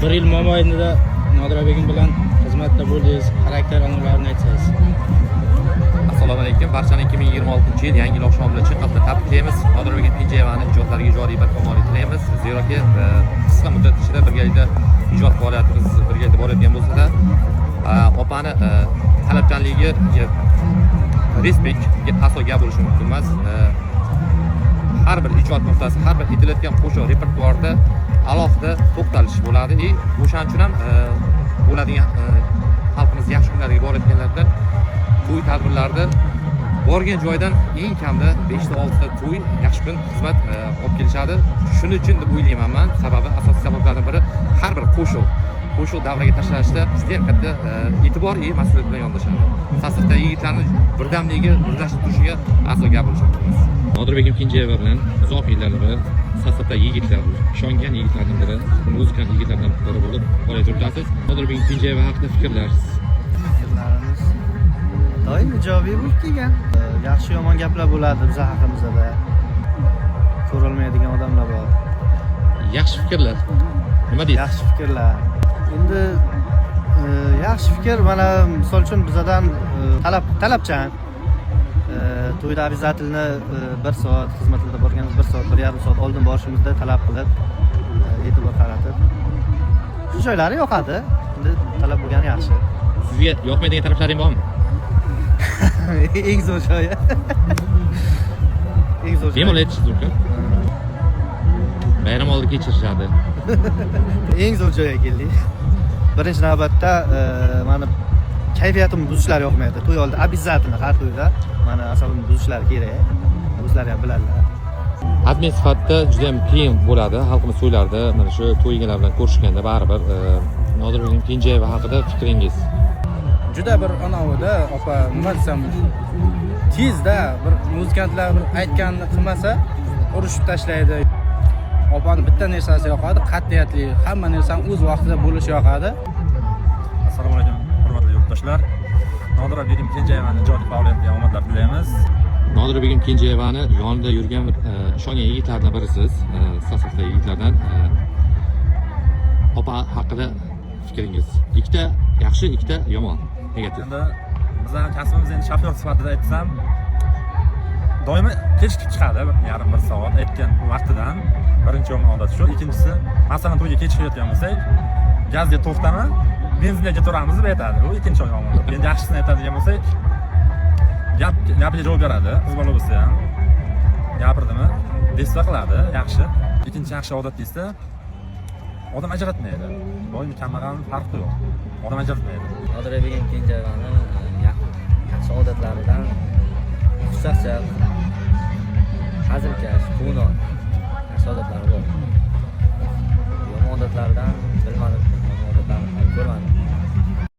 1 yil mobaynida Nodira begim bilan xizmatda bo'ldingiz, xarakter an'analarini aytsangiz. Assalomu alaykum. Barchani 2026-yil yangi yil oqshomida chin qalbdan tabriklaymiz. Nodira begim Kenjayevaning ijodlariga ijodiy barkamollik tilaymiz. Zeroki qisqa muddat ichida birgalikda ijod faoliyatimiz birgalikda borayotgan bo'lsa-da, opani talabchanligiga respektga aslo gap bo'lishi mumkin emas. Har bir ijod nuqtasi, har bir aytilayotgan qo'shiq repertuarda alohida to'xtalish bo'ladi. O'shaning uchun ham bo'ladigan xalqimiz yaxshi kunlarga borayotganlarda to'y tadbirlarida borgan joydan eng kamida 5 ta 6 ta to'y yaxshi kun xizmat olib kelishadi. Shuning uchun deb o'ylayman men. Sababi, asosiy sabablardan biri har bir qo'shiq davraga tashlashda juda katta e'tibor mas'uliyat bilan yondashadi. Sasifda yigitlarni birdamligiga, birlashib turishiga aslo gap bo'lishi mumkin emas. Nodira begim Kenjayeva bilan uzoq yillar Sasifda yigitlar, ishongan yigitlardan biri, muzikant yigitlardan biri bo'lib faoliyat yuritasiz. Nodira begim Kenjayeva haqida fikrlarsiz? Fikrlarimiz doim ijobiy bo'lib kelgan. Yaxshi yomon gaplar bo'ladi biz haqimizda. Ko'rilmaydigan odamlar bor. Yaxshi fikrlar. Nima deysiz? Yaxshi fikrlar. Endi yaxshi fikr mana misol uchun bizdan talabchan. To'yda обязательно 1 soat xizmatlarda borganmiz, 1 soat, 1,5 soat oldin borishimizda talab qilib, e'tibor qaratib. Shu joylari yoqadi. Endi talab bo'lgani yaxshi. Sizga yoqmaydigan taraflaring bormi? Eng zo'r joyi. Eng zo'r. Bemalol aytishingiz mumkin. Bayram oldi kechirishadi. Eng zo'r joyga keldik. Birinchi navbatda meni kayfiyatimni buzishlari yoqmaydi. To'y oldi обязательно har to'yda meni asabimni buzishlari kerak. O'zlari ham biladilar. Admin sifatida juda ham qiyin bo'ladi xalqimiz to'ylarida, mana shu to'y egalari bilan ko'rishganda baribir Nodira begim Kenjayeva haqida fikringiz? Juda bir anovida, opa, nima desam, tezda bir muzikantlar bir aytganini qilmasa, urishib tashlaydi. Opani bitta narsasi yoqadi, qat'iyatli, hamma narsani o'z vaqtida bo'lishi yoqadi. Assalomu alaykum, hurmatli yurtdoshlar. Nodira begim Kenjayevaning ijodiy faoliyatiga omadlar tilaymiz. Nodira begim Kenjayevani yonida yurgan ishongan yigitlardan birisiz, Sasifda yigitlardan. Opa haqida fikringiz? Ikkita yaxshi, ikkita yomon. Negativ. Endi bizning kasbimiz endi shofyor sifatida aytsam, doimo kechikib chiqadi, 1,5 soat aytgan vaqtidan. Birinchi yomon odat shu. Ikkinchisi, masalan to'yga kechikayotgan bo'lsak, gazga to'xtama, benzinga turamiz deb aytadi. Bu ikkinchi yomon odat. Endi yaxshisini aytadigan bo'lsak, gapiga javob beradi. Qiz bola bo'lsa ham gapirdimi, desa qiladi, yaxshi. Ikkinchi yaxshi odat desa, odam ajratmaydi. Doim kambag'al farqi yo'q. Odam ajratmaydi. Nodira begim Kenjayevaning yaxshi odatlaridan xushchaqchaq, hazilkash, quvnoq yaxshi odatlari bor.